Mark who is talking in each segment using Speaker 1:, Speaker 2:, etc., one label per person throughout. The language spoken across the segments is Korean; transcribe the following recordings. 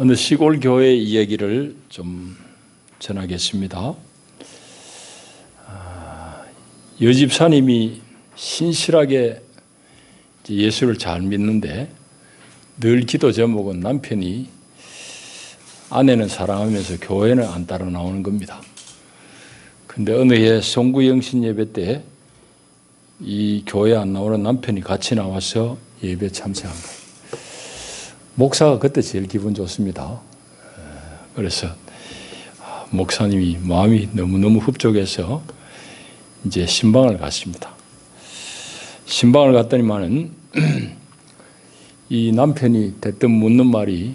Speaker 1: 어느 시골 교회 이야기를 좀 전하겠습니다. 여집사님이 신실하게 예수를 잘 믿는데 늘 기도 제목은 남편이 아내는 사랑하면서 교회는 안 따라 나오는 겁니다. 근데 어느 해 송구영신 예배 때 이 교회 안 나오는 남편이 같이 나와서 예배 참석한 거예요. 목사가 그때 제일 기분 좋습니다. 그래서 목사님이 마음이 너무너무 흡족해서 이제 신방을 갔습니다. 신방을 갔더니만은 이 남편이 대뜸 묻는 말이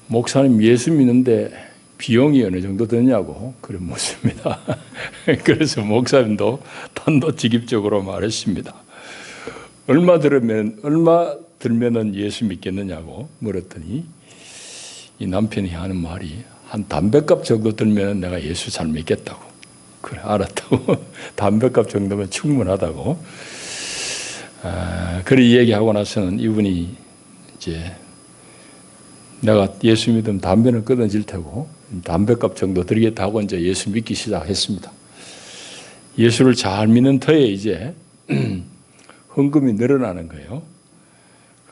Speaker 1: 목사님 예수 믿는데 비용이 어느 정도 드냐고 그래 묻습니다. 그래서 목사님도 단도직입적으로 말했습니다. 얼마 들면은 예수 믿겠느냐고 물었더니 이 남편이 하는 말이 한 담배값 정도 들면 내가 예수 잘 믿겠다고. 그래 알았다고. 담배값 정도면 충분하다고. 그래 얘기하고 나서는 이분이 이제 내가 예수 믿으면 담배는 끊어질 테고 담배값 정도 드리겠다 하고 이제 예수 믿기 시작했습니다. 예수를 잘 믿는 터에 이제 헌금이 늘어나는 거예요.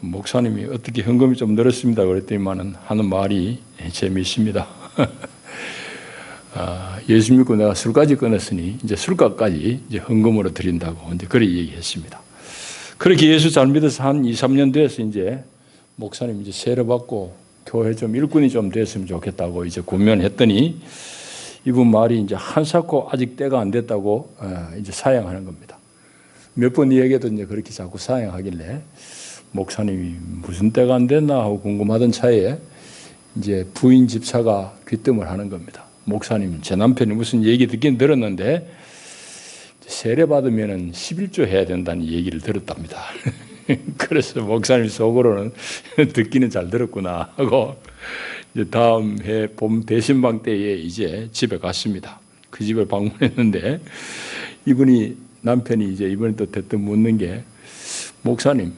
Speaker 1: 목사님이 어떻게 헌금이 좀 늘었습니다. 그랬더니만은 하는 말이 재미있습니다. 예수 믿고 내가 술까지 끊었으니 이제 술값까지 이제 헌금으로 드린다고 이제 그렇게 얘기했습니다. 그렇게 예수 잘 믿어서 한 2, 3년 돼서 이제 목사님 이제 세례 받고 교회 좀 일꾼이 좀 됐으면 좋겠다고 이제 고면했더니 이분 말이 이제 한사코 아직 때가 안 됐다고 이제 사양하는 겁니다. 몇 번 이야기해도 이제 그렇게 자꾸 사양하길래 목사님이 무슨 때가 안 됐나 하고 궁금하던 차에 이제 부인 집사가 귀뜸을 하는 겁니다. 목사님, 제 남편이 무슨 얘기 듣긴 들었는데 세례 받으면은 11조 해야 된다는 얘기를 들었답니다. 그래서 목사님 속으로는 듣기는 잘 들었구나 하고 이제 다음 해 봄 대신방 때에 이제 집에 갔습니다. 그 집을 방문했는데 이분이 남편이 이제 이번에 또 대뜸 묻는 게 목사님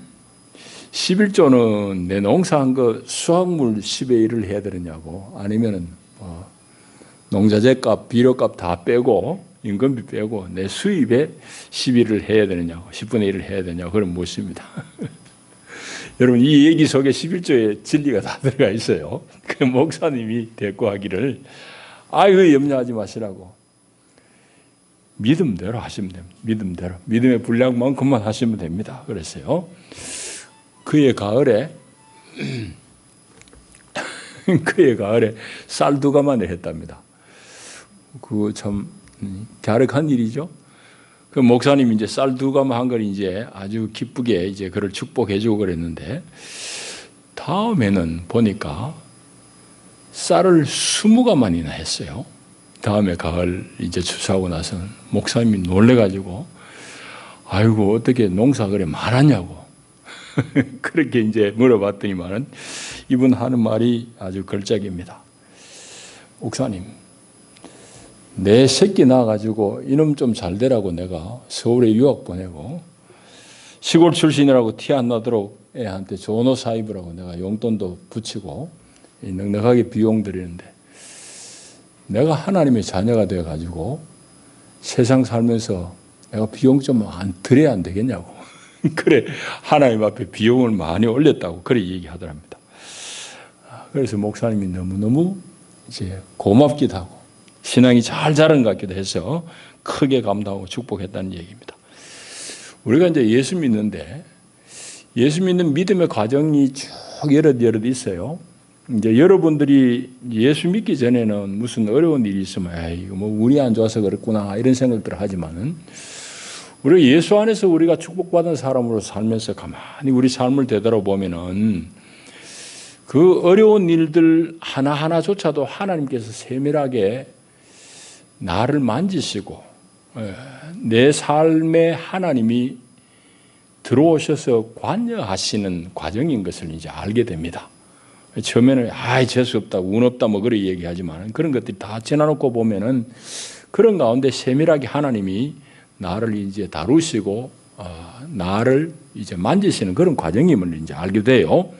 Speaker 1: 11조는 내 농사한 거 수확물 10의 1을 해야 되느냐고 아니면은 농자재값, 비료값 다 빼고 인건비 빼고 내 수입에 11을 해야 되느냐고 10분의 1을 해야 되냐고 그런 묻습니다. 여러분 이 얘기 속에 11조의 진리가 다 들어가 있어요. 그 목사님이 대꾸하기를 아이고 염려하지 마시라고 믿음대로 하시면 됩니다. 믿음대로 믿음의 분량만큼만 하시면 됩니다. 그랬어요. 그의 가을에 쌀 2가마를 했답니다. 그 참 갸륵한 일이죠. 그 목사님이 이제 쌀 2가마 한 걸 이제 아주 기쁘게 이제 그를 축복해주고 그랬는데 다음에는 보니까 쌀을 20가마나 했어요. 다음에 가을 이제 추수하고 나서는 목사님이 놀래가지고 아이고 어떻게 농사 그래 많았냐고 그렇게 이제 물어봤더니만은 이분 하는 말이 아주 걸작입니다. 목사님 내 새끼 낳아가지고 이놈 좀 잘 되라고 내가 서울에 유학 보내고 시골 출신이라고 티 안 나도록 애한테 좋은 옷 사 입으라고 내가 용돈도 붙이고 넉넉하게 비용 드리는데 내가 하나님의 자녀가 되어가지고 세상 살면서 내가 비용 좀 안 드려야 안 되겠냐고 그래 하나님 앞에 비용을 많이 올렸다고 그래 얘기하더랍니다. 그래서 목사님이 너무너무 이제 고맙기도 하고 신앙이 잘 자란 것 같기도 해서 크게 감동하고 축복했다는 얘기입니다. 우리가 이제 예수 믿는데 예수 믿는 믿음의 과정이 쭉 여럿 있어요. 이제 여러분들이 예수 믿기 전에는 무슨 어려운 일이 있으면 이거 뭐 운이 안 좋아서 그렇구나 이런 생각들을 하지만은 우리 예수 안에서 우리가 축복받은 사람으로 살면서 가만히 우리 삶을 되돌아보면은 그 어려운 일들 하나하나조차도 하나님께서 세밀하게 나를 만지시고 내 삶에 하나님이 들어오셔서 관여하시는 과정인 것을 이제 알게 됩니다. 처음에는 재수 없다, 운 없다 뭐 그렇게 얘기하지만 그런 것들이 다 지나놓고 보면은 그런 가운데 세밀하게 하나님이 나를 이제 다루시고 나를 이제 만지시는 그런 과정임을 이제 알게 돼요.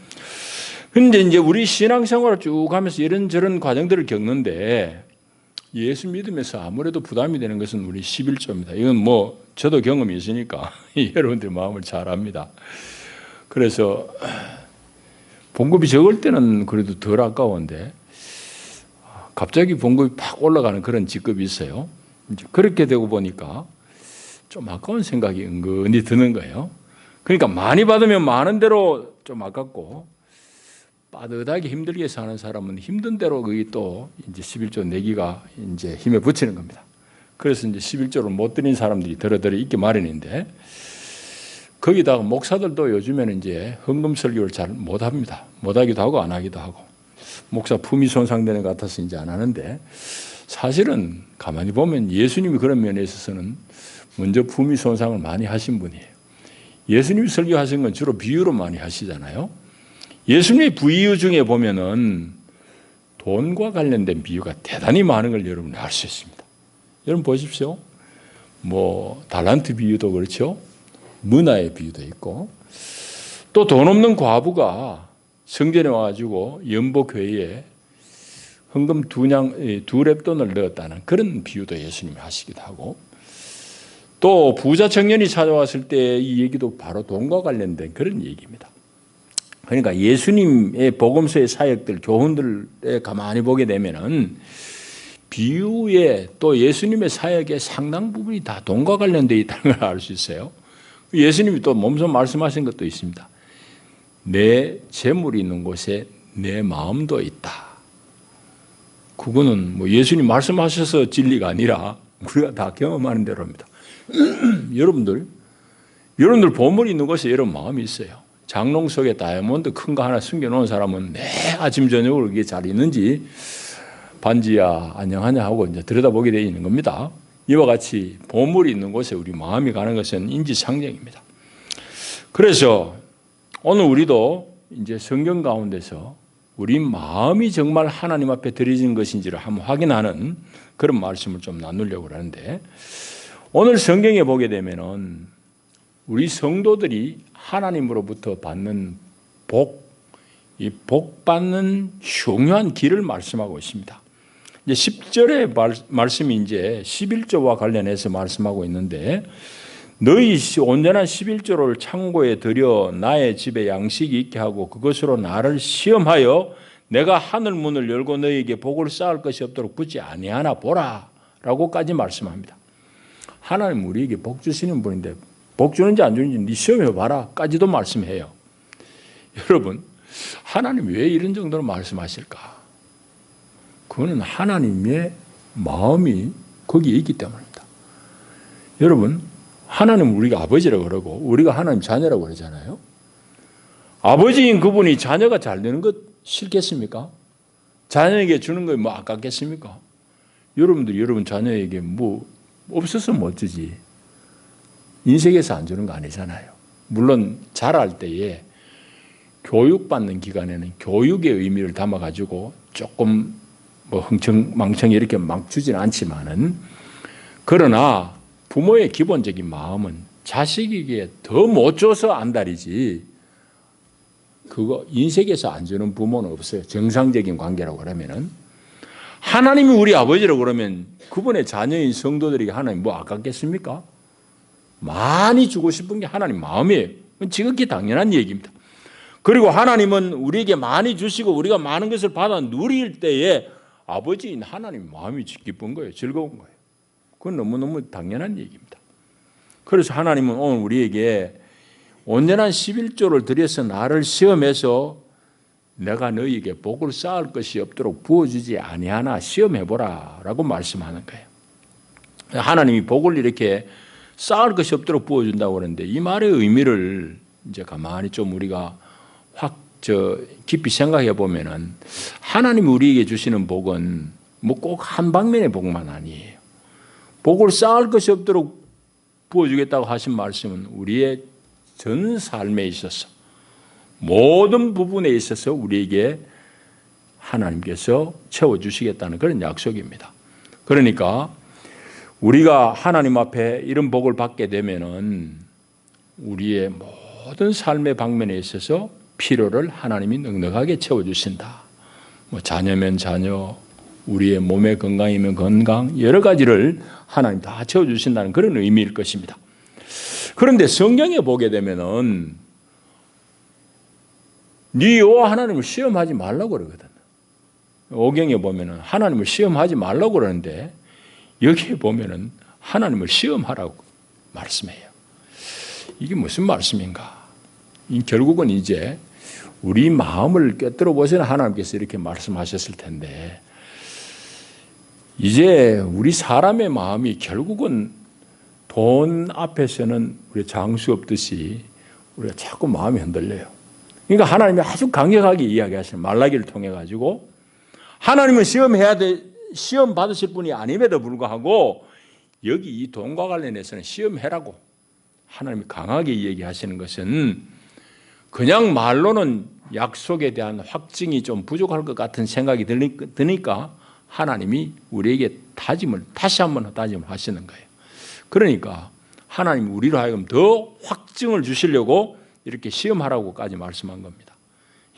Speaker 1: 근데 이제 우리 신앙생활을 쭉 하면서 이런저런 과정들을 겪는데 예수 믿으면서 아무래도 부담이 되는 것은 우리 11조입니다. 이건 뭐 저도 경험이 있으니까 여러분들 마음을 잘 압니다. 그래서 봉급이 적을 때는 그래도 덜 아까운데 갑자기 봉급이 팍 올라가는 그런 직급이 있어요. 이제 그렇게 되고 보니까 좀 아까운 생각이 은근히 드는 거예요. 그러니까 많이 받으면 많은 대로 좀 아깝고 빠듯하게 힘들게 사는 사람은 힘든 대로 거기 또 이제 11조 내기가 이제 힘에 붙이는 겁니다. 그래서 이제 11조를 못 드린 사람들이 더러더러 있기 마련인데 거기다가 목사들도 요즘에는 이제 헌금 설교를 잘 못 합니다. 못 하기도 하고 안 하기도 하고 목사 품위 손상되는 것 같아서 이제 안 하는데 사실은 가만히 보면 예수님이 그런 면에 있어서는 먼저 품위 손상을 많이 하신 분이에요. 예수님이 설교하신 건 주로 비유로 많이 하시잖아요. 예수님의 비유 중에 보면은 돈과 관련된 비유가 대단히 많은 걸 여러분이 알 수 있습니다. 여러분 보십시오. 뭐 달란트 비유도 그렇죠. 문화의 비유도 있고 또 돈 없는 과부가 성전에 와가지고 연복회의에 헌금 두 렙돈을 넣었다는 그런 비유도 예수님이 하시기도 하고 또 부자 청년이 찾아왔을 때 이 얘기도 바로 돈과 관련된 그런 얘기입니다. 그러니까 예수님의 복음서의 사역들, 교훈들에 가만히 보게 되면은 비유에 또 예수님의 사역의 상당 부분이 다 돈과 관련되어 있다는 걸 알 수 있어요. 예수님이 또 몸소 말씀하신 것도 있습니다. 내 재물이 있는 곳에 내 마음도 있다. 그거는 뭐 예수님 말씀하셔서 진리가 아니라 우리가 다 경험하는 대로입니다. 여러분들 보물이 있는 곳에 여러분 마음이 있어요. 장롱 속에 다이아몬드 큰 거 하나 숨겨놓은 사람은 매 아침 저녁으로 이게 잘 있는지 반지야 안녕하냐 하고 이제 들여다보게 되어 있는 겁니다. 이와 같이 보물이 있는 곳에 우리 마음이 가는 것은 인지상정입니다. 그래서 오늘 우리도 이제 성경 가운데서 우리 마음이 정말 하나님 앞에 드려진 것인지를 한번 확인하는 그런 말씀을 좀 나누려고 하는데 오늘 성경에 보게 되면은 우리 성도들이 하나님으로부터 받는 이 복 받는 중요한 길을 말씀하고 있습니다. 이제 10절의 말씀이 이제 11조와 관련해서 말씀하고 있는데 너희 온전한 11조를 창고에 들여 나의 집에 양식이 있게 하고 그것으로 나를 시험하여 내가 하늘 문을 열고 너희에게 복을 쌓을 것이 없도록 붙지 아니하나 보라 라고까지 말씀합니다. 하나님 우리에게 복 주시는 분인데 복 주는지 안 주는지 네 시험해 봐라 까지도 말씀해요. 여러분 하나님 왜 이런 정도로 말씀하실까? 그거는 하나님의 마음이 거기에 있기 때문입니다. 여러분 하나님 우리가 아버지라고 그러고 우리가 하나님 자녀라고 그러잖아요. 아버지인 그분이 자녀가 잘 되는 것 싫겠습니까? 자녀에게 주는 거 뭐 아깝겠습니까? 여러분들이 여러분 자녀에게 뭐 없었으면 어쩌지. 인생에서 안 주는 거 아니잖아요. 물론 자랄 때에 교육받는 기간에는 교육의 의미를 담아가지고 조금 뭐 흥청망청 이렇게 막 주지는 않지만은 그러나 부모의 기본적인 마음은 자식에게 더 못 줘서 안달이지 그거 인생에서 안 주는 부모는 없어요. 정상적인 관계라고 그러면은 하나님이 우리 아버지라고 그러면 그분의 자녀인 성도들에게 하나님 뭐 아깝겠습니까? 많이 주고 싶은 게 하나님 마음이에요. 지극히 당연한 얘기입니다. 그리고 하나님은 우리에게 많이 주시고 우리가 많은 것을 받아 누릴 때에 아버지인 하나님 마음이 기쁜 거예요. 즐거운 거예요. 그건 너무너무 당연한 얘기입니다. 그래서 하나님은 오늘 우리에게 온전한 11조를 들여서 나를 시험해서 내가 너희에게 복을 쌓을 것이 없도록 부어주지 아니하나 시험해보라 라고 말씀하는 거예요. 하나님이 복을 이렇게 쌓을 것이 없도록 부어준다고 그러는데 이 말의 의미를 이제 가만히 좀 우리가 깊이 생각해 보면은 하나님이 우리에게 주시는 복은 뭐 꼭 한 방면의 복만 아니에요. 복을 쌓을 것이 없도록 부어주겠다고 하신 말씀은 우리의 전 삶에 있어서 모든 부분에 있어서 우리에게 하나님께서 채워주시겠다는 그런 약속입니다. 그러니까 우리가 하나님 앞에 이런 복을 받게 되면은 우리의 모든 삶의 방면에 있어서 필요를 하나님이 넉넉하게 채워주신다. 뭐 자녀면 자녀, 우리의 몸의 건강이면 건강, 여러 가지를 하나님 다 채워주신다는 그런 의미일 것입니다. 그런데 성경에 보게 되면은 네 여호와 하나님을 시험하지 말라고 그러거든. 오경에 보면은 하나님을 시험하지 말라고 그러는데 여기에 보면은 하나님을 시험하라고 말씀해요. 이게 무슨 말씀인가? 결국은 이제 우리 마음을 꿰뚫어 보시는 하나님께서 이렇게 말씀하셨을 텐데 이제 우리 사람의 마음이 결국은 돈 앞에서는 우리 장수 없듯이 우리가 자꾸 마음이 흔들려요. 그러니까 하나님이 아주 강력하게 이야기하시는 말라기를 통해 가지고 하나님은 시험 받으실 분이 아님에도 불구하고 여기 이 돈과 관련해서는 시험해라고 하나님이 강하게 얘기하시는 것은 그냥 말로는 약속에 대한 확증이 좀 부족할 것 같은 생각이 드니까 하나님이 우리에게 다짐을 다시 한번 다짐을 하시는 거예요. 그러니까 하나님이 우리로 하여금 더 확증을 주시려고 이렇게 시험하라고까지 말씀한 겁니다.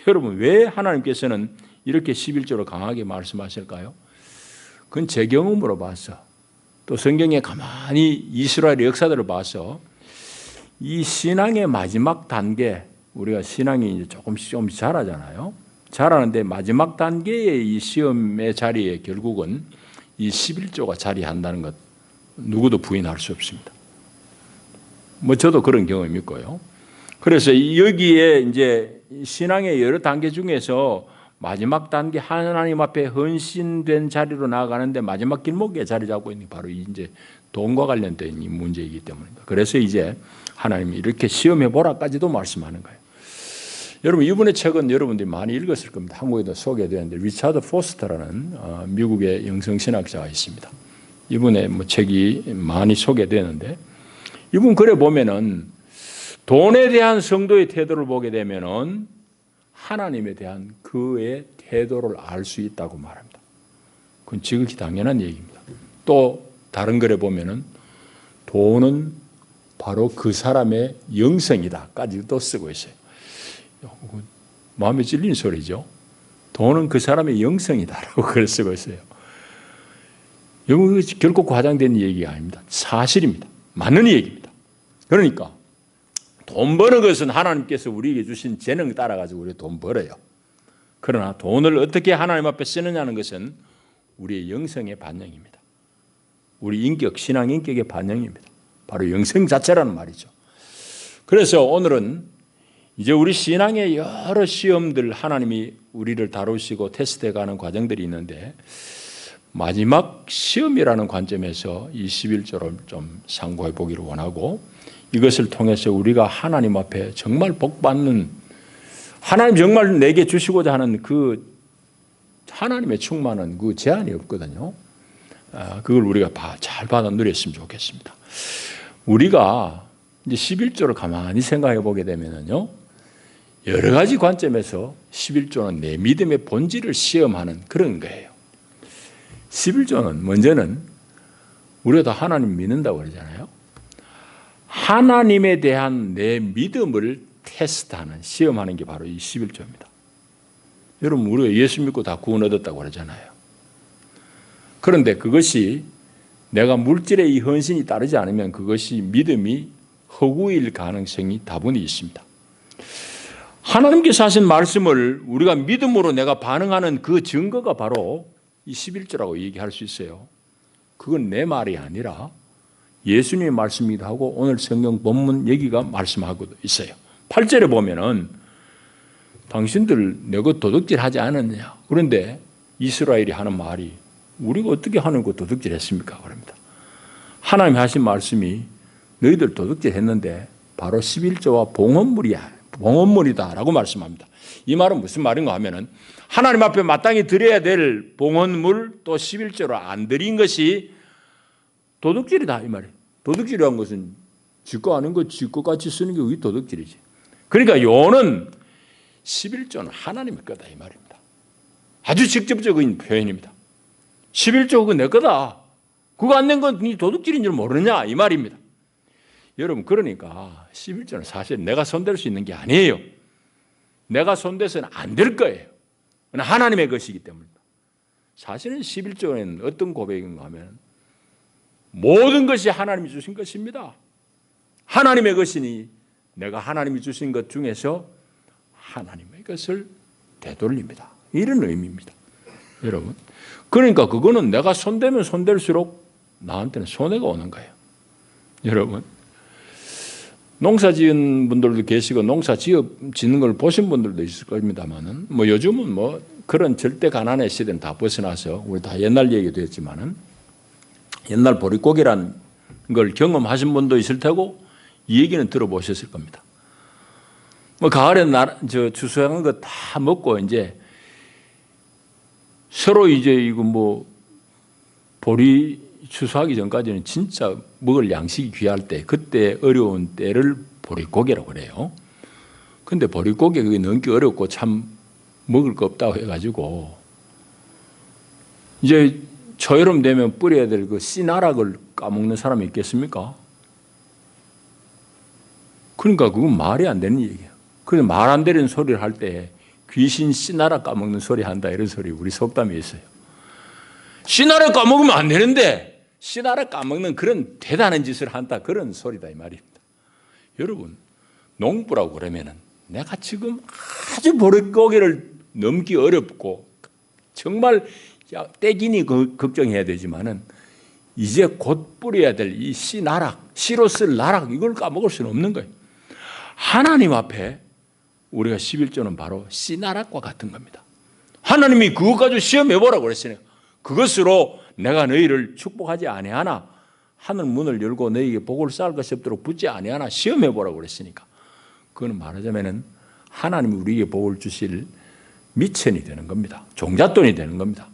Speaker 1: 여러분 왜 하나님께서는 이렇게 11조로 강하게 말씀하실까요? 그건 제 경험으로 봐서 또 성경에 가만히 이스라엘의 역사들을 봐서 이 신앙의 마지막 단계 우리가 신앙이 이제 조금씩 자라잖아요. 자라는데 마지막 단계의 이 시험의 자리에 결국은 이 11조가 자리한다는 것 누구도 부인할 수 없습니다. 뭐 저도 그런 경험이 있고요. 그래서 여기에 이제 신앙의 여러 단계 중에서 마지막 단계 하나님 앞에 헌신된 자리로 나아가는데 마지막 길목에 자리 잡고 있는 게 바로 이제 돈과 관련된 이 문제이기 때문입니다. 그래서 이제 하나님이 이렇게 시험해 보라까지도 말씀하는 거예요. 여러분 이분의 책은 여러분들이 많이 읽었을 겁니다. 한국에도 소개되었는데 리차드 포스터라는 미국의 영성신학자가 있습니다. 이분의 뭐 책이 많이 소개되는데 이분 글에 보면은 돈에 대한 성도의 태도를 보게 되면은 하나님에 대한 그의 태도를 알 수 있다고 말합니다. 그건 지극히 당연한 얘기입니다. 또 다른 글에 보면은 돈은 바로 그 사람의 영성이다까지도 쓰고 있어요. 마음에 찔리는 소리죠. 돈은 그 사람의 영성이다라고 글 쓰고 있어요. 이거 결코 과장된 얘기가 아닙니다. 사실입니다. 맞는 얘기입니다. 그러니까 돈 버는 것은 하나님께서 우리에게 주신 재능 따라 가지고 우리 돈 벌어요. 그러나 돈을 어떻게 하나님 앞에 쓰느냐는 것은 우리의 영성의 반영입니다. 우리 인격, 신앙 인격의 반영입니다. 바로 영성 자체라는 말이죠. 그래서 오늘은 이제 우리 신앙의 여러 시험들 하나님이 우리를 다루시고 테스트해가는 과정들이 있는데 마지막 시험이라는 관점에서 이 11조를 좀 상고해 보기를 원하고 이것을 통해서 우리가 하나님 앞에 정말 복받는 하나님 정말 내게 주시고자 하는 그 하나님의 충만한 그 제한이 없거든요. 그걸 우리가 잘 받아 누렸으면 좋겠습니다. 우리가 이제 11조를 가만히 생각해 보게 되면요. 여러 가지 관점에서 11조는 내 믿음의 본질을 시험하는 그런 거예요. 11조는 먼저는 우리가 다 하나님 믿는다고 그러잖아요. 하나님에 대한 내 믿음을 테스트하는, 시험하는 게 바로 이 11조입니다. 여러분 우리가 예수 믿고 다 구원 얻었다고 그러잖아요. 그런데 그것이 내가 물질의 이 헌신이 따르지 않으면 그것이 믿음이 허구일 가능성이 다분히 있습니다. 하나님께서 하신 말씀을 우리가 믿음으로 내가 반응하는 그 증거가 바로 이 11조라고 얘기할 수 있어요. 그건 내 말이 아니라 예수님의 말씀이기도 하고 오늘 성경 본문 여기가 말씀하고 있어요. 8절에 보면은 당신들 내가 도둑질하지 않았느냐. 그런데 이스라엘이 하는 말이 우리가 어떻게 하는 거 도둑질했습니까? 그럽니다. 하나님이 하신 말씀이 너희들 도둑질했는데 바로 11조와 봉헌물이다라고 말씀합니다. 이 말은 무슨 말인가 하면은 하나님 앞에 마땅히 드려야 될 봉헌물 또 11조로 안 드린 것이 도둑질이다 이 말이에요. 도둑질이라는 것은 지거 아닌 거 지거같이 쓰는 게 왜 도둑질이지. 그러니까 요는 11조는 하나님의 거다 이 말입니다. 아주 직접적인 표현입니다. 11조 그거 내 거다. 그거 안 낸 건 네 도둑질인 줄 모르냐 이 말입니다. 여러분 그러니까 11조는 사실 내가 손댈 수 있는 게 아니에요. 내가 손대서는 안 될 거예요. 하나님의 것이기 때문입니다. 사실은 11조는 어떤 고백인가 하면 모든 것이 하나님이 주신 것입니다. 하나님의 것이니 내가 하나님이 주신 것 중에서 하나님의 것을 되돌립니다. 이런 의미입니다. 여러분, 그러니까 그거는 내가 손대면 손댈수록 나한테는 손해가 오는 거예요. 여러분, 농사 지은 분들도 계시고 농사 짓는 걸 보신 분들도 있을 겁니다만은 요즘은 그런 절대 가난의 시대는 다 벗어나서 우리 다 옛날 얘기도 했지만은 옛날 보릿고개란 걸 경험하신 분도 있을 테고 이 얘기는 들어보셨을 겁니다. 가을에 주스한 거 다 먹고 이제 서로 이제 이거 보리 추수하기 전까지는 진짜 먹을 양식이 귀할 때, 그때 어려운 때를 보릿고개라고 그래요. 근데 보릿고개 그게 넘기 어렵고 참 먹을 거 없다고 해가지고 이제 초여름 되면 뿌려야 될 그 씨나락을 까먹는 사람이 있겠습니까? 그러니까 그건 말이 안 되는 얘기예요. 그래서 말 안 되는 소리를 할 때 귀신 씨나락 까먹는 소리 한다 이런 소리 우리 속담에 있어요. 씨나락 까먹으면 안 되는데 씨나락 까먹는 그런 대단한 짓을 한다 그런 소리다 이 말입니다. 여러분, 농부라고 그러면은 내가 지금 아주 보릿고개를 넘기 어렵고 정말 떼기니 걱정해야 되지만은 이제 곧 뿌려야 될 이 씨나락, 씨로 쓸 나락 이걸 까먹을 수는 없는 거예요. 하나님 앞에 우리가 11조는 바로 씨나락과 같은 겁니다. 하나님이 그것 가지고 시험해보라고 그랬으니까 그것으로 내가 너희를 축복하지 아니하나 하늘 문을 열고 너희에게 복을 쌓을 것이 없도록 붙지 아니하나 시험해보라고 그랬으니까 그거는 말하자면은 하나님이 우리에게 복을 주실 미천이 되는 겁니다. 종잣돈이 되는 겁니다.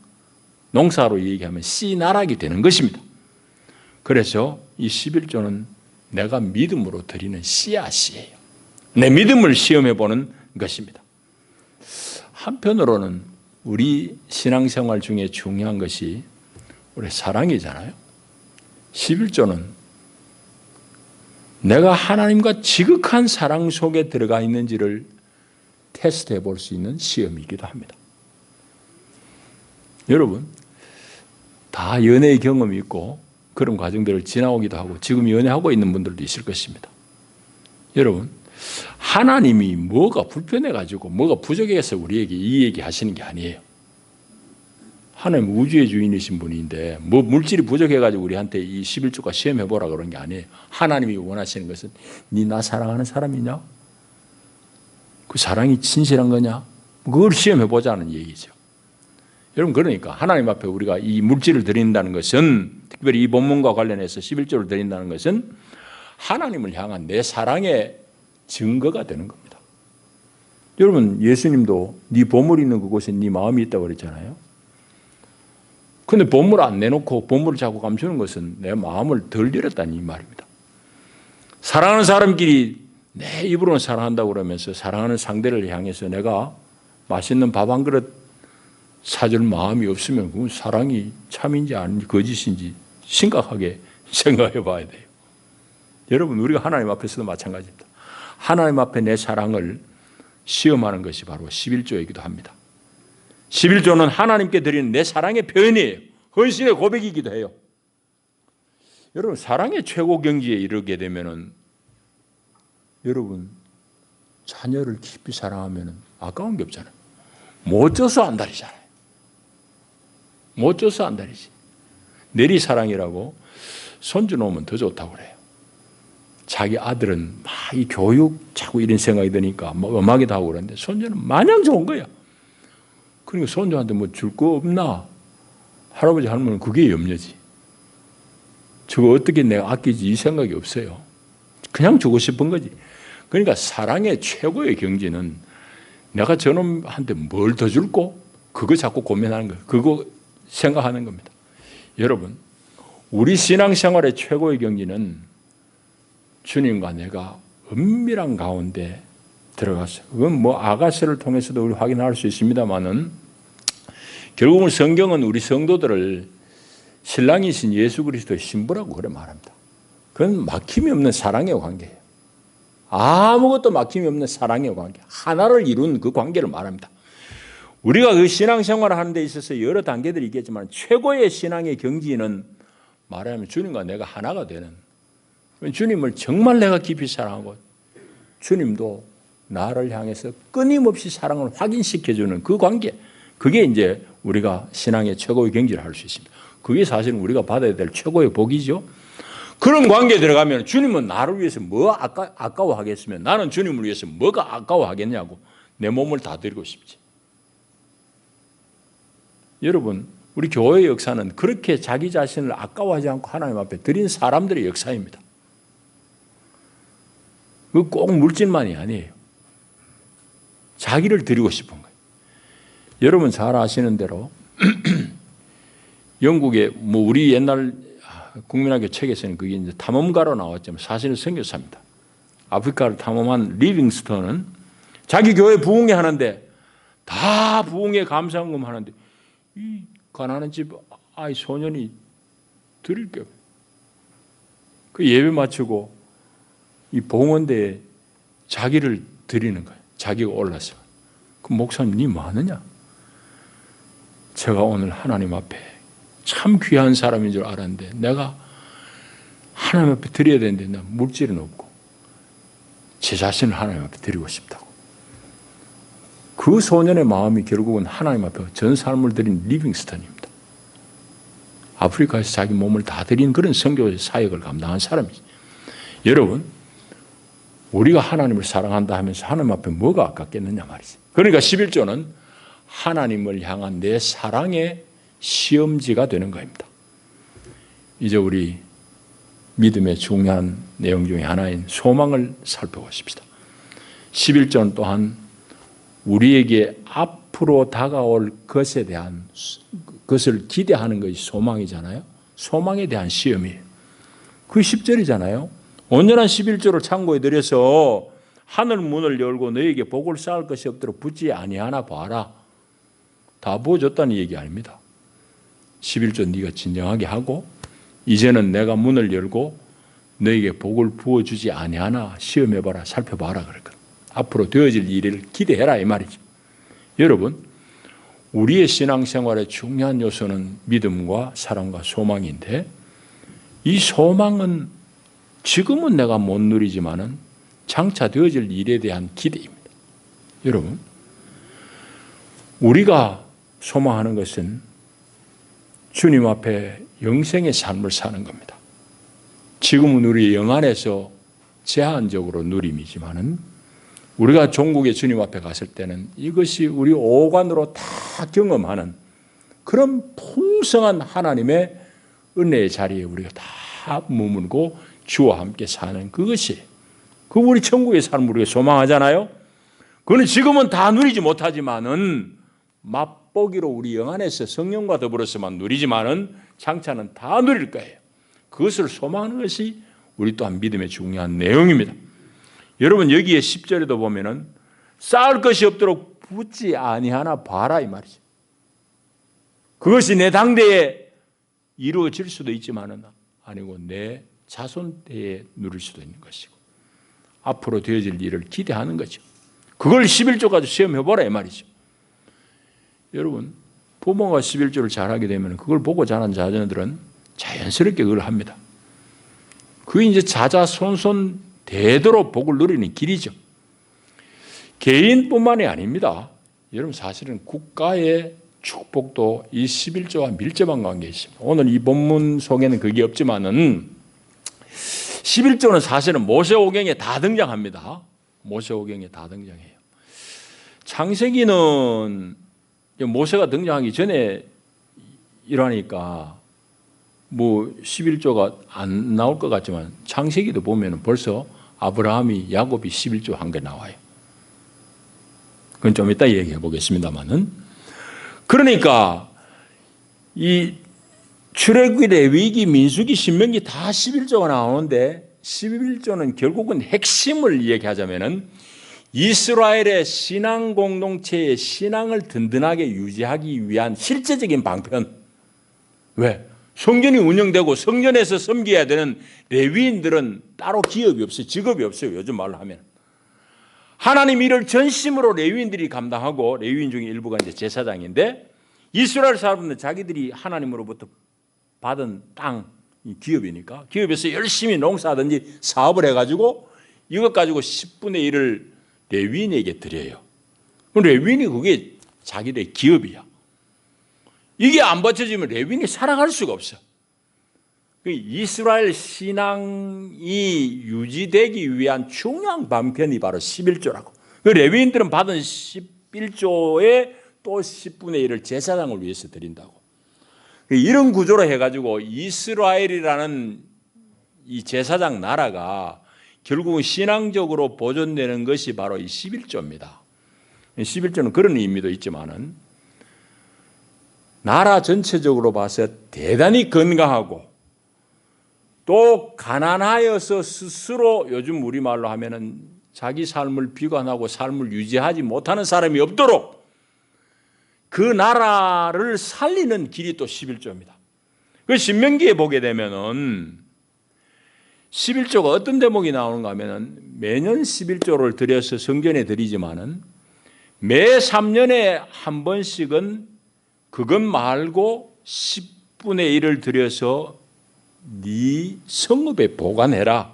Speaker 1: 농사로 얘기하면 씨나락이 되는 것입니다. 그래서 이 11조는 내가 믿음으로 드리는 씨앗이에요. 내 믿음을 시험해보는 것입니다. 한편으로는 우리 신앙생활 중에 중요한 것이 우리 사랑이잖아요. 11조는 내가 하나님과 지극한 사랑 속에 들어가 있는지를 테스트해 볼 수 있는 시험이기도 합니다. 여러분, 다 연애의 경험이 있고 그런 과정들을 지나오기도 하고 지금 연애하고 있는 분들도 있을 것입니다. 여러분, 하나님이 뭐가 불편해가지고 뭐가 부족해서 우리에게 이 얘기 하시는 게 아니에요. 하나님 우주의 주인이신 분인데 물질이 부족해가지고 우리한테 이 11조가 시험해보라 그런 게 아니에요. 하나님이 원하시는 것은 니 나 사랑하는 사람이냐? 그 사랑이 진실한 거냐? 그걸 시험해보자는 얘기죠. 여러분, 그러니까 하나님 앞에 우리가 이 물질을 드린다는 것은 특별히 이 본문과 관련해서 11조를 드린다는 것은 하나님을 향한 내 사랑의 증거가 되는 겁니다. 여러분, 예수님도 네 보물이 있는 그곳에 네 마음이 있다고 그랬잖아요. 그런데 보물을 안 내놓고 보물을 자꾸 감추는 것은 내 마음을 덜 열었다는 이 말입니다. 사랑하는 사람끼리 내 입으로는 사랑한다고 그러면서 사랑하는 상대를 향해서 내가 맛있는 밥 한 그릇 사줄 마음이 없으면 그건 사랑이 참인지 아닌지 거짓인지 심각하게 생각해 봐야 돼요. 여러분, 우리가 하나님 앞에서도 마찬가지입니다. 하나님 앞에 내 사랑을 시험하는 것이 바로 11조이기도 합니다. 11조는 하나님께 드리는 내 사랑의 표현이에요. 헌신의 고백이기도 해요. 여러분, 사랑의 최고 경지에 이르게 되면은 여러분, 자녀를 깊이 사랑하면은 아까운 게 없잖아요. 못 줘서 안달이잖아요. 못 줘서 안달이지. 내리사랑이라고 손주 놓으면 더 좋다고 그래요. 자기 아들은 막 이 교육 자꾸 이런 생각이 드니까 뭐 음악이도 하고 그러는데 손주는 마냥 좋은 거야. 그러니까 손주한테 뭐 줄 거 없나? 할아버지 할머니는 그게 염려지. 저거 어떻게 내가 아끼지 이 생각이 없어요. 그냥 주고 싶은 거지. 그러니까 사랑의 최고의 경지는 내가 저놈한테 뭘 더 줄고 그거 자꾸 고민하는 거예요. 그거 생각하는 겁니다. 여러분, 우리 신앙생활의 최고의 경지는 주님과 내가 은밀한 가운데 들어갔어요. 그건 뭐 아가서를 통해서도 우리 확인할 수 있습니다만은 결국은 성경은 우리 성도들을 신랑이신 예수 그리스도의 신부라고 그래 말합니다. 그건 막힘이 없는 사랑의 관계예요. 아무것도 막힘이 없는 사랑의 관계, 하나를 이룬 그 관계를 말합니다. 우리가 그 신앙생활을 하는 데 있어서 여러 단계들이 있겠지만 최고의 신앙의 경지는 말하자면 주님과 내가 하나가 되는, 주님을 정말 내가 깊이 사랑하고 주님도 나를 향해서 끊임없이 사랑을 확인시켜주는 그 관계, 그게 이제 우리가 신앙의 최고의 경지를 할 수 있습니다. 그게 사실은 우리가 받아야 될 최고의 복이죠. 그런 관계에 들어가면 주님은 나를 위해서 뭐 아까워하겠으면 나는 주님을 위해서 뭐가 아까워하겠냐고 내 몸을 다 드리고 싶지. 여러분, 우리 교회의 역사는 그렇게 자기 자신을 아까워하지 않고 하나님 앞에 드린 사람들의 역사입니다. 그 꼭 물질만이 아니에요. 자기를 드리고 싶은 거예요. 여러분 잘 아시는 대로 영국의 우리 옛날 국민학교 책에서는 그게 이제 탐험가로 나왔지만 사실은 선교사입니다. 아프리카를 탐험한 리빙스턴은 자기 교회 부흥회 하는데 다 부흥회 감사헌금 하는데 이 가난한 집 아이 소년이 드릴 게 없어요. 그 예배 마치고 이 봉헌대에 자기를 드리는 거예요. 자기가 올라서. 그 목사님, 니 뭐 하느냐? 제가 오늘 하나님 앞에 참 귀한 사람인 줄 알았는데 내가 하나님 앞에 드려야 되는데 나 물질은 없고 제 자신을 하나님 앞에 드리고 싶다고. 그 소년의 마음이 결국은 하나님 앞에 전 삶을 드린 리빙스턴입니다. 아프리카에서 자기 몸을 다 드린 그런 선교 사역을 감당한 사람이죠. 여러분, 우리가 하나님을 사랑한다 하면서 하나님 앞에 뭐가 아깝겠느냐 말이지. 그러니까 11조는 하나님을 향한 내 사랑의 시험지가 되는 것입니다. 이제 우리 믿음의 중요한 내용 중에 하나인 소망을 살펴보십시다. 11조는 또한 우리에게 앞으로 다가올 것에 대한 것을 기대하는 것이 소망이잖아요. 소망에 대한 시험이에요. 그 10절이잖아요. 온전한 11조를 창고에 들여서 하늘 문을 열고 너에게 복을 쌓을 것이 없도록 붙지 아니하나 봐라. 다 부어줬다는 얘기 아닙니다. 11조 네가 진정하게 하고 이제는 내가 문을 열고 너에게 복을 부어주지 아니하나 시험해봐라, 살펴봐라 그랬거든. 앞으로 되어질 일을 기대해라 이 말이죠. 여러분, 우리의 신앙생활의 중요한 요소는 믿음과 사랑과 소망인데 이 소망은 지금은 내가 못 누리지만은 장차 되어질 일에 대한 기대입니다. 여러분, 우리가 소망하는 것은 주님 앞에 영생의 삶을 사는 겁니다. 지금은 우리 영안에서 제한적으로 누림이지만은 우리가 종국의 주님 앞에 갔을 때는 이것이 우리 오관으로 다 경험하는 그런 풍성한 하나님의 은혜의 자리에 우리가 다 머물고 주와 함께 사는 그것이 그 우리 천국의 삶을 우리가 소망하잖아요. 그거는 지금은 다 누리지 못하지만은 맛보기로 우리 영안에서 성령과 더불어서만 누리지만은 장차는 다 누릴 거예요. 그것을 소망하는 것이 우리 또한 믿음의 중요한 내용입니다. 여러분 여기에 10절에도 보면은 쌓을 것이 없도록 붙지 아니하나 봐라 이 말이죠. 그것이 내 당대에 이루어질 수도 있지만은 아니고 내 자손 때에 누릴 수도 있는 것이고 앞으로 되어질 일을 기대하는 거죠. 그걸 11조까지 시험해보라 이 말이죠. 여러분 부모가 11조를 잘하게 되면 그걸 보고 자란 자녀들은 자연스럽게 그걸 합니다. 그게 이제 자자손손 되도록 복을 누리는 길이죠. 개인뿐만이 아닙니다. 여러분 사실은 국가의 축복도 이 11조와 밀접한 관계에 있습니다. 오늘 이 본문 속에는 그게 없지만은 11조는 사실은 모세오경에 다 등장합니다. 모세오경에 다 등장해요. 창세기는 모세가 등장하기 전에 일하니까 뭐 11조가 안 나올 것 같지만 창세기도 보면 벌써 아브라함이 야곱이 11조 한 게 나와요. 그건 좀 이따 얘기해 보겠습니다만은 그러니까 이 출애굽기, 레위기, 민수기, 신명기 다 11조가 나오는데 11조는 결국은 핵심을 얘기하자면은 이스라엘의 신앙 공동체의 신앙을 든든하게 유지하기 위한 실제적인 방편. 왜? 성전이 운영되고 성전에서 섬겨야 되는 레위인들은 따로 기업이 없어요. 직업이 없어요. 요즘 말로 하면. 하나님 일을 전심으로 레위인들이 감당하고, 레위인 중에 일부가 이제 제사장인데, 이스라엘 사람들은 자기들이 하나님으로부터 받은 땅, 기업이니까 기업에서 열심히 농사든지 사업을 해가지고 이것 가지고 10분의 1을 레위인에게 드려요. 레위인이 그게 자기들의 기업이야. 이게 안 받쳐지면 레위인이 살아갈 수가 없어. 이스라엘 신앙이 유지되기 위한 중요한 방편이 바로 11조라고. 레위인들은 받은 11조에 또 10분의 1을 제사장을 위해서 드린다고. 이런 구조로 해가지고 이스라엘이라는 이 제사장 나라가 결국은 신앙적으로 보존되는 것이 바로 이 11조입니다. 11조는 그런 의미도 있지만은 나라 전체적으로 봐서 대단히 건강하고 또 가난하여서 스스로 요즘 우리말로 하면은 자기 삶을 비관하고 삶을 유지하지 못하는 사람이 없도록 그 나라를 살리는 길이 또 11조입니다. 그 신명기에 보게 되면은 11조가 어떤 대목이 나오는가 하면은 매년 11조를 들여서 성전에 드리지만은 매 3년에 한 번씩은 그것 말고 10분의 1을 들여서 네 성읍에 보관해라.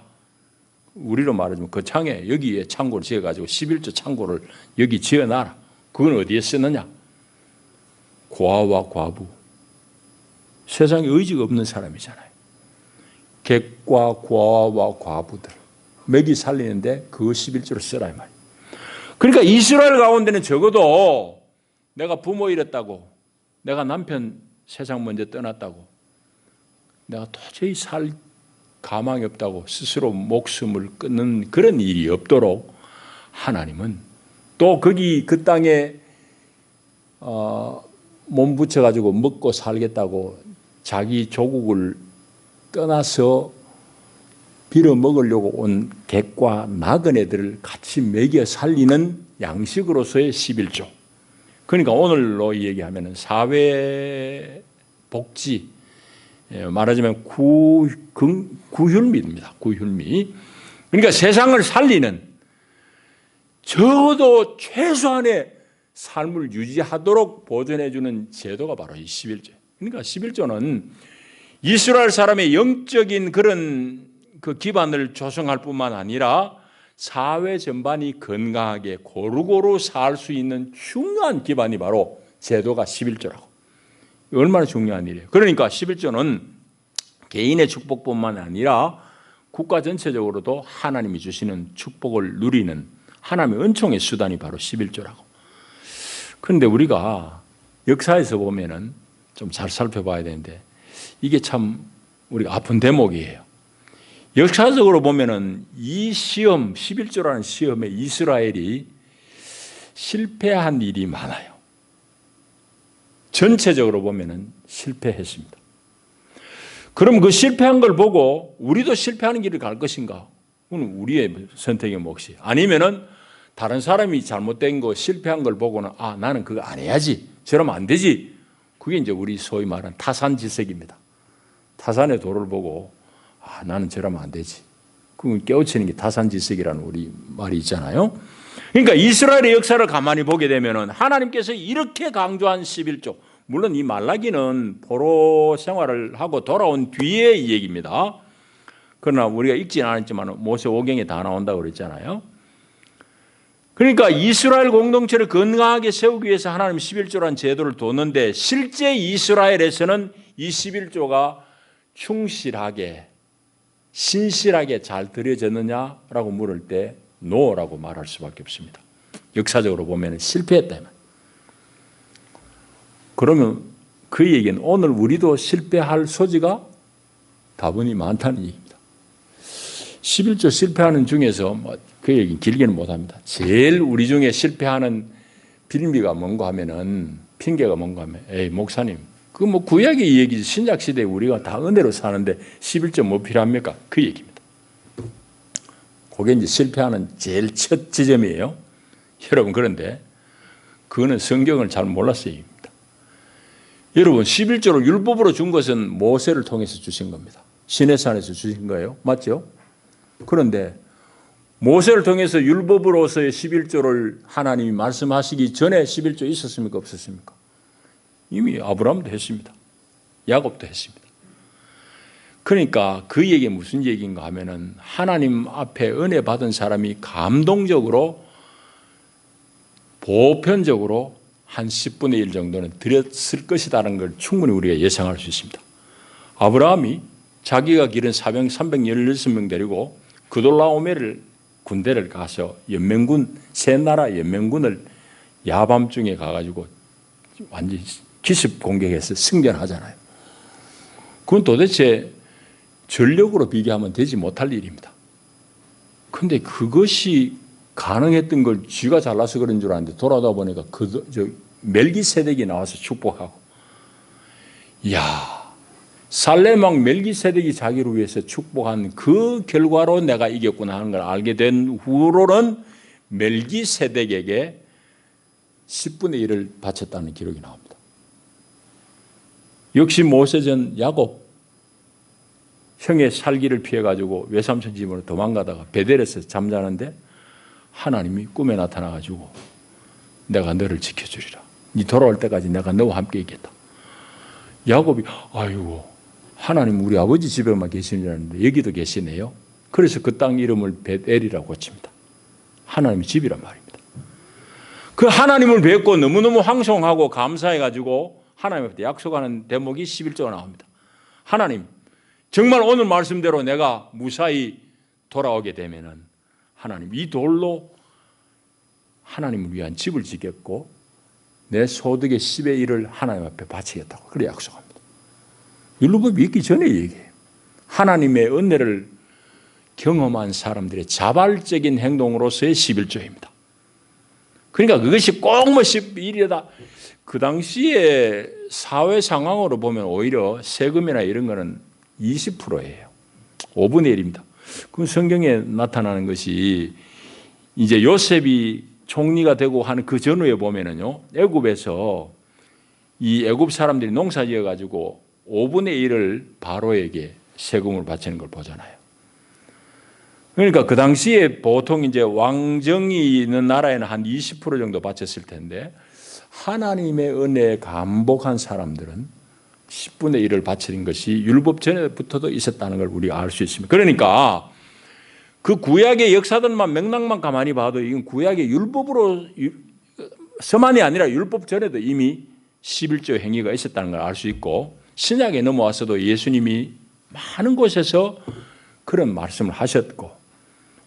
Speaker 1: 우리로 말하자면 그 창에 여기에 창고를 지어가지고 11조 창고를 여기 지어놔라. 그건 어디에 쓰느냐? 고아와 과부, 세상에 의지가 없는 사람이잖아요. 객과 고아와 과부들 먹이 살리는데 그거 11조를 쓰라 이 말이에요. 그러니까 이스라엘 가운데는 적어도 내가 부모 잃었다고, 내가 남편 세상 먼저 떠났다고, 내가 도저히 살 가망이 없다고 스스로 목숨을 끊는 그런 일이 없도록 하나님은 또 거기 그 땅에 몸 붙여가지고 먹고 살겠다고 자기 조국을 떠나서 빌어먹으려고 온 객과 나그네들을 같이 먹여 살리는 양식으로서의 11조. 그러니까 오늘로 얘기하면 사회복지, 말하자면 구휼미입니다. 구휼미. 그러니까 세상을 살리는 적어도 최소한의 삶을 유지하도록 보존해주는 제도가 바로 이 11조. 그러니까 11조는 이스라엘 사람의 영적인 그런 그 기반을 조성할 뿐만 아니라 사회 전반이 건강하게 고루고루 살 수 있는 중요한 기반이 바로 제도가 11조라고. 얼마나 중요한 일이에요. 그러니까 11조는 개인의 축복뿐만 아니라 국가 전체적으로도 하나님이 주시는 축복을 누리는 하나님의 은총의 수단이 바로 11조라고. 그런데 우리가 역사에서 보면은 좀 잘 살펴봐야 되는데 이게 참 우리가 아픈 대목이에요. 역사적으로 보면은 이 시험, 11조라는 시험에 이스라엘이 실패한 일이 많아요. 전체적으로 보면은 실패했습니다. 그럼 그 실패한 걸 보고 우리도 실패하는 길을 갈 것인가? 그건 우리의 선택의 몫이. 아니면은 다른 사람이 잘못된 거 실패한 걸 보고는 아, 나는 그거 안 해야지. 저러면 안 되지. 그게 이제 우리 소위 말하는 타산지색입니다. 타산의 도를 보고 아, 나는 저러면 안 되지. 그건 깨우치는 게 타산지색이라는 우리 말이 있잖아요. 그러니까 이스라엘의 역사를 가만히 보게 되면은 하나님께서 이렇게 강조한 11조. 물론 이 말라기는 포로 생활을 하고 돌아온 뒤의 얘기입니다. 그러나 우리가 읽지는 않았지만 모세오경에 다 나온다고 그랬잖아요. 그러니까 이스라엘 공동체를 건강하게 세우기 위해서 하나님 11조라는 제도를 뒀는데 실제 이스라엘에서는 이 11조가 충실하게 신실하게 잘 드려졌느냐라고 물을 때 노라고 말할 수밖에 없습니다. 역사적으로 보면 실패했다. 그러면 그 얘기는 오늘 우리도 실패할 소지가 다분히 많다는 얘기입니다. 11조 실패하는 중에서 그 얘기는 길게는 못합니다. 제일 우리 중에 실패하는 빌미가 뭔가 하면은 핑계가 뭔가 하면 에이 목사님 그 뭐 구약의 얘기지 신약 시대에 우리가 다 은혜로 사는데 11조 뭐 필요합니까? 그 얘기입니다. 그게 이제 실패하는 제일 첫 지점이에요. 여러분 그런데 그거는 성경을 잘 몰라서 얘기입니다. 여러분 11조를 율법으로 준 것은 모세를 통해서 주신 겁니다. 시내산에서 주신 거예요. 맞죠? 그런데 모세를 통해서 율법으로서의 11조를 하나님이 말씀하시기 전에 11조 있었습니까? 없었습니까? 이미 아브라함도 했습니다. 야곱도 했습니다. 그러니까 그 얘기 무슨 얘기인가 하면은 하나님 앞에 은혜 받은 사람이 감동적으로 보편적으로 한 10분의 1 정도는 드렸을 것이라는 걸 충분히 우리가 예상할 수 있습니다. 아브라함이 자기가 기른 316명 데리고 그돌라오메를 군대를 가서 연맹군, 세 나라 연맹군을 야밤중에 가가지고 완전히 기습 공격해서 승전하잖아요. 그건 도대체 전력으로 비교하면 되지 못할 일입니다. 그런데 그것이 가능했던 걸 쥐가 잘나서 그런 줄 알았는데 돌아다 보니까 멜기세덱이 나와서 축복하고, 이야, 살렘왕 멜기세덱이 자기를 위해서 축복한 그 결과로 내가 이겼구나 하는 걸 알게 된 후로는 멜기세덱에게 10분의 1을 바쳤다는 기록이 나옵니다. 역시 모세전 야곱, 형의 살기를 피해가지고 외삼촌 집으로 도망가다가 베델에서 잠자는데 하나님이 꿈에 나타나가지고 내가 너를 지켜주리라. 네 돌아올 때까지 내가 너와 함께 있겠다. 야곱이 아이고 하나님 우리 아버지 집에만 계시는 줄 알았는데 여기도 계시네요. 그래서 그 땅 이름을 베델이라고 고칩니다. 하나님의 집이란 말입니다. 그 하나님을 뵙고 너무너무 황송하고 감사해가지고 하나님 앞에 약속하는 대목이 11조가 나옵니다. 하나님 정말 오늘 말씀대로 내가 무사히 돌아오게 되면은 하나님 이 돌로 하나님을 위한 집을 짓겠고 내 소득의 10의 1을 하나님 앞에 바치겠다고 그래 약속합니다. 율법이 있기 전에 얘기해요. 하나님의 은혜를 경험한 사람들의 자발적인 행동으로서의 11조입니다. 그러니까 그것이 꼭 뭐 11이다. 그 당시에 사회 상황으로 보면 오히려 세금이나 이런 거는 20%예요. 5분의 1입니다. 그 성경에 나타나는 것이 이제 요셉이 총리가 되고 하는 그 전후에 보면은요, 애굽에서 이 애굽 사람들이 농사 지어 가지고 5분의 1을 바로에게 세금을 바치는 걸 보잖아요. 그러니까 그 당시에 보통 이제 왕정이 있는 나라에는 한 20% 정도 바쳤을 텐데 하나님의 은혜에 감복한 사람들은 10분의 1을 바치는 것이 율법 전에부터도 있었다는 걸 우리가 알 수 있습니다. 그러니까 그 구약의 역사들만 맥락만 가만히 봐도 이건 구약의 율법으로 서만이 아니라 율법 전에도 이미 11조 행위가 있었다는 걸 알 수 있고 신약에 넘어와서도 예수님이 많은 곳에서 그런 말씀을 하셨고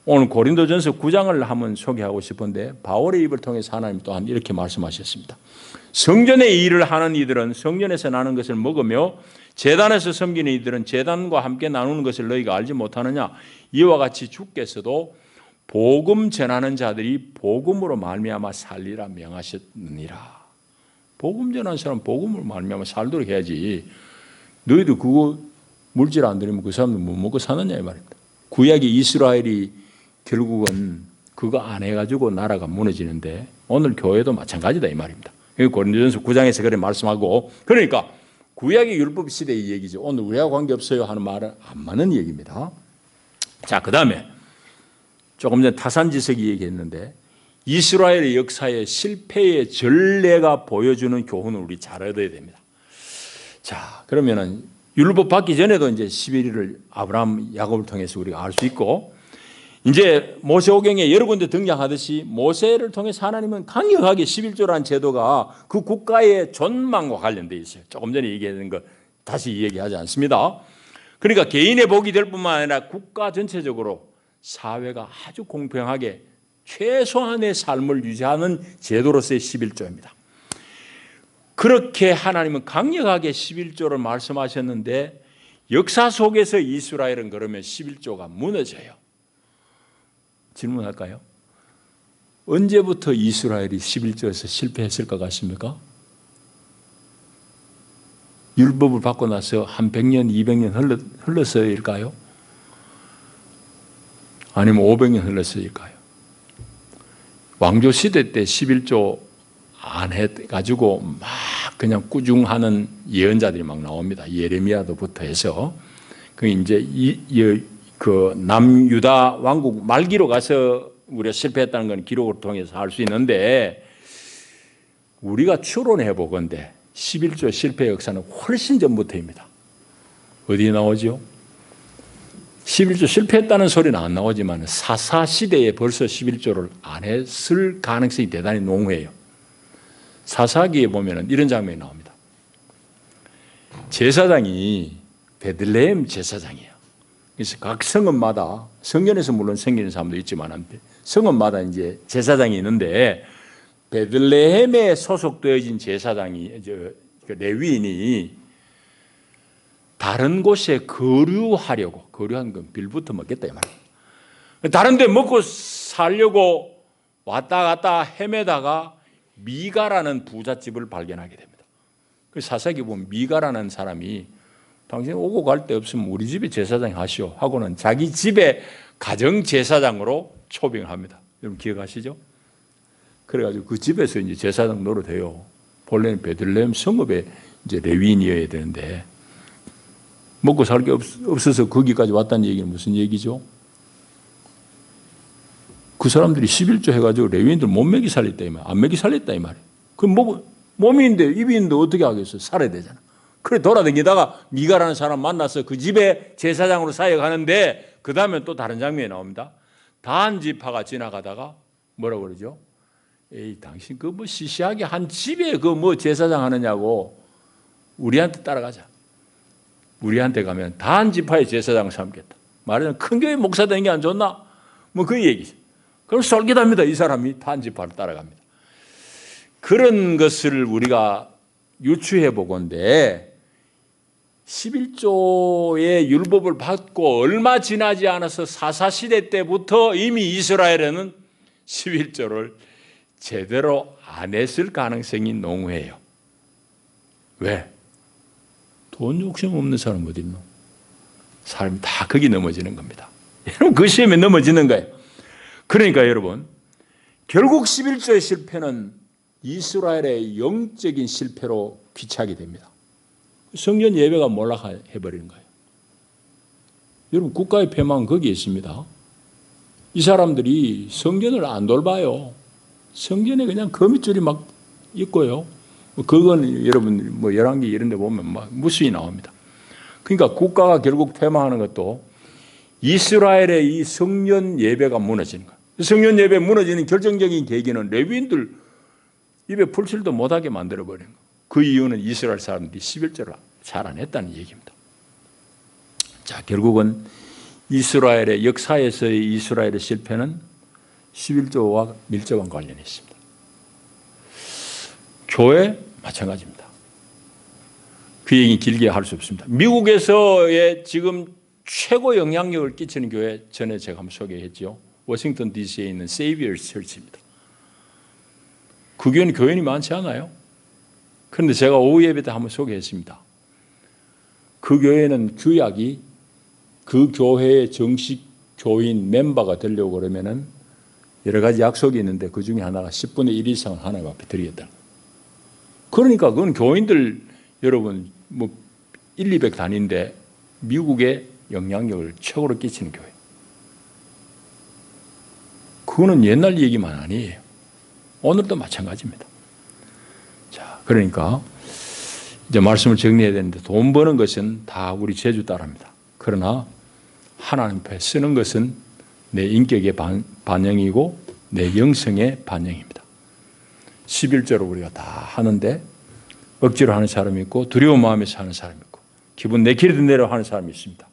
Speaker 1: 오늘 고린도전서 9장을 한번 소개하고 싶은데 바울의 입을 통해서 하나님 또한 이렇게 말씀하셨습니다. 성전의 일을 하는 이들은 성전에서 나는 것을 먹으며 제단에서 섬기는 이들은 제단과 함께 나누는 것을 너희가 알지 못하느냐. 이와 같이 주께서도 복음 전하는 자들이 복음으로 말미암아 살리라 명하셨느니라. 복음 전하는 사람 복음으로 말미암아 살도록 해야지. 너희도 그거 물질 안 들이면 그 사람들 못 먹고 사느냐 이 말입니다. 구약의 이스라엘이 결국은 그거 안 해가지고 나라가 무너지는데 오늘 교회도 마찬가지다 이 말입니다. 고린도전서 9장에서 그렇게 말씀하고 그러니까 구약의 율법 시대의 얘기죠. 오늘 우리하고 관계없어요 하는 말은 안 맞는 얘기입니다. 자, 그 다음에 조금 전에 타산지석이 얘기했는데 이스라엘의 역사의 실패의 전례가 보여주는 교훈을 우리 잘 얻어야 됩니다. 자, 그러면은 율법 받기 전에도 이제 11일을 아브라함, 야곱을 통해서 우리가 알 수 있고 이제 모세오경에 여러 군데 등장하듯이 모세를 통해서 하나님은 강력하게 11조라는 제도가 그 국가의 존망과 관련되어 있어요. 조금 전에 얘기했던 거 다시 얘기하지 않습니다. 그러니까 개인의 복이 될 뿐만 아니라 국가 전체적으로 사회가 아주 공평하게 최소한의 삶을 유지하는 제도로서의 11조입니다. 그렇게 하나님은 강력하게 11조를 말씀하셨는데 역사 속에서 이스라엘은 그러면 11조가 무너져요. 질문할까요? 언제부터 이스라엘이 11조에서 실패했을 것 같습니까? 율법을 받고 나서 한 100년, 200년 흘러서일까요? 아니면 500년 흘러서일까요? 왕조 시대 때 11조 안 해가지고 막 그냥 꾸중하는 예언자들이 막 나옵니다. 예레미야도부터 해서 그 이제 그 남유다 왕국 말기로 가서 우리가 실패했다는 건 기록을 통해서 알 수 있는데 우리가 추론해 보건대 11조 실패 역사는 훨씬 전부터입니다. 어디에 나오죠? 11조 실패했다는 소리는 안 나오지만 사사 시대에 벌써 11조를 안 했을 가능성이 대단히 농후해요. 사사기에 보면 이런 장면이 나옵니다. 제사장이 베들레헴 제사장이에요. 그래서 각 성읍마다 성전에서 물론 생기는 사람도 있지만 성읍마다 이제 제사장이 있는데 베들레헴에 소속되어진 제사장이 레위인이 다른 곳에 거류한 건 빌부터 먹겠다 이 말이에요. 다른 데 먹고 살려고 왔다 갔다 헤매다가 미가라는 부잣집을 발견하게 됩니다. 그래서 사사기 보면 미가라는 사람이 당신 오고 갈 데 없으면 우리 집에 제사장 하시오 하고는 자기 집에 가정 제사장으로 초빙합니다. 여러분 기억하시죠? 그래가지고 그 집에서 이제 제사장 노릇해요. 본래는 베들레헴 성읍에 이제 레위인이어야 되는데 먹고 살 게 없어서 거기까지 왔다는 얘기는 무슨 얘기죠? 그 사람들이 11조 해가지고 레위인들 못 먹이 살렸다 이 말, 안 먹이 살렸다 이 말이에요. 그 몸이 있는데 입이 있는데 어떻게 하겠어? 살아야 되잖아. 그래 돌아다니다가 미가라는 사람 만나서 그 집에 제사장으로 사역하는데 그 다음에 또 다른 장면이 나옵니다. 단 지파가 지나가다가 뭐라고 그러죠? 에이 당신 그 뭐 시시하게 한 집에 그 뭐 제사장 하느냐고 우리한테 따라가자. 우리한테 가면 단 지파의 제사장을 삼겠다. 말하자면 큰 교회 목사 되는 게 안 좋나? 뭐 그 얘기죠. 그럼 솔깃합니다. 이 사람이 단 지파를 따라갑니다. 그런 것을 우리가 유추해 보건대 11조의 율법을 받고 얼마 지나지 않아서 사사시대 때부터 이미 이스라엘에는 11조를 제대로 안 했을 가능성이 농후해요. 왜? 돈 욕심 없는 사람 어디 있노? 사람이 다 거기 넘어지는 겁니다. 여러분 그 시험에 넘어지는 거예요. 그러니까 여러분 결국 11조의 실패는 이스라엘의 영적인 실패로 귀착이 됩니다. 성전 예배가 몰락해버리는 거예요. 여러분 국가의 패망은 거기에 있습니다. 이 사람들이 성전을 안 돌봐요. 성전에 그냥 거미줄이 막 있고요. 그건 여러분 뭐 열왕기 이런 데 보면 막 무수히 나옵니다. 그러니까 국가가 결국 패망하는 것도 이스라엘의 이 성전 예배가 무너지는 거예요. 성전 예배 무너지는 결정적인 계기는 레위인들 입에 풀칠도 못하게 만들어버린 거예요. 그 이유는 이스라엘 사람들이 11조를 잘 안 했다는 얘기입니다. 자, 결국은 이스라엘의 역사에서의 이스라엘의 실패는 11조와 밀접한 관련이 있습니다. 교회 마찬가지입니다. 그 얘기 길게 할 수 없습니다. 미국에서의 지금 최고 영향력을 끼치는 교회 전에 제가 한번 소개했죠. 워싱턴 DC에 있는 세이비어스 처치입니다. 그 교회는 교인이 많지 않아요. 그런데 제가 오후 예배 때 한번 소개했습니다. 그 교회는 규약이 그 교회의 정식 교인 멤버가 되려고 그러면은 여러 가지 약속이 있는데 그 중에 하나가 10분의 1 이상을 하나님 앞에 드리겠다. 그러니까 그건 교인들 여러분 뭐 1, 200 단위인데 미국의 영향력을 최고로 끼치는 교회. 그거는 옛날 얘기만 아니에요. 오늘도 마찬가지입니다. 자, 그러니까 이제 말씀을 정리해야 되는데 돈 버는 것은 다 우리 재주 따라합니다. 그러나 하나님 앞에 쓰는 것은 내 인격의 반영이고 내 영성의 반영입니다. 11조로 우리가 다 하는데 억지로 하는 사람이 있고 두려운 마음에서 하는 사람이 있고 기분 내키는 대로 하는 사람이 있습니다.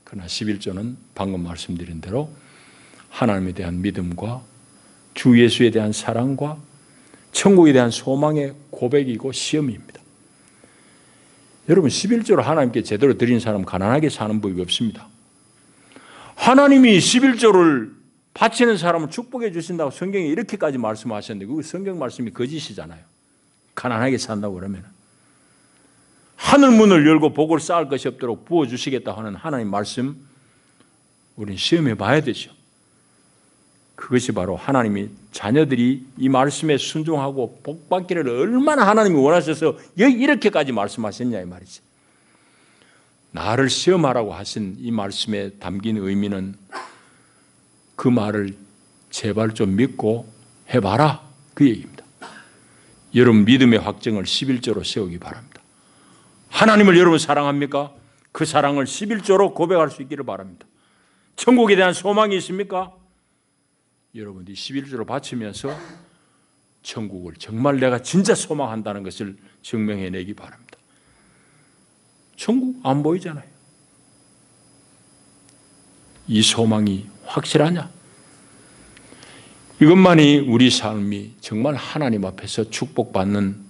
Speaker 1: 그러나 11조는 방금 말씀드린 대로 하나님에 대한 믿음과 주 예수에 대한 사랑과 천국에 대한 소망의 고백이고 시험입니다. 여러분 11조를 하나님께 제대로 드린 사람은 가난하게 사는 법이 없습니다. 하나님이 11조를 바치는 사람을 축복해 주신다고 성경에 이렇게까지 말씀하셨는데 그 성경 말씀이 거짓이잖아요. 가난하게 산다고 그러면 하늘 문을 열고 복을 쌓을 것이 없도록 부어주시겠다 하는 하나님 말씀 우리는 시험해 봐야 되죠. 그것이 바로 하나님이 자녀들이 이 말씀에 순종하고 복받기를 얼마나 하나님이 원하셔서 이렇게까지 말씀하셨냐 이 말이지. 나를 시험하라고 하신 이 말씀에 담긴 의미는 그 말을 제발 좀 믿고 해봐라 그 얘기입니다. 여러분 믿음의 확정을 11조로 세우기 바랍니다. 하나님을 여러분 사랑합니까? 그 사랑을 11조로 고백할 수 있기를 바랍니다. 천국에 대한 소망이 있습니까? 여러분이 11조로 바치면서 천국을 정말 내가 진짜 소망한다는 것을 증명해내기 바랍니다. 천국 안 보이잖아요. 이 소망이 확실하냐? 이것만이 우리 삶이 정말 하나님 앞에서 축복받는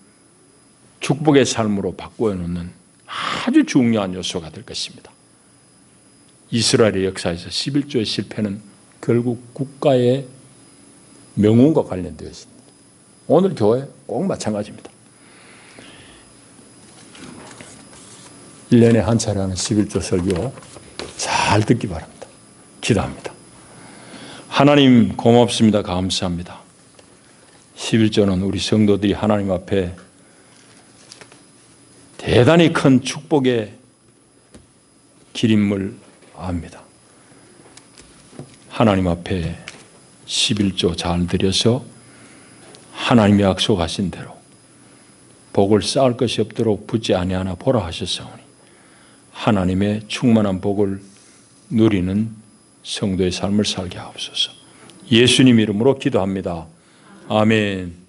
Speaker 1: 축복의 삶으로 바꾸어 놓는 아주 중요한 요소가 될 것입니다. 이스라엘의 역사에서 11조의 실패는 결국 국가의 명운과 관련되어 있습니다. 오늘 교회 꼭 마찬가지입니다. 1년에 한 차례 하는 11조 설교 잘 듣기 바랍니다. 기도합니다. 하나님 고맙습니다. 감사합니다. 11조는 우리 성도들이 하나님 앞에 대단히 큰 축복의 길임을 압니다. 하나님 앞에 11조 잘 드려서 하나님이 약속하신 대로 복을 쌓을 것이 없도록 붙지 아니하나 보라 하셨사오니 하나님의 충만한 복을 누리는 성도의 삶을 살게 하옵소서. 예수님 이름으로 기도합니다. 아멘.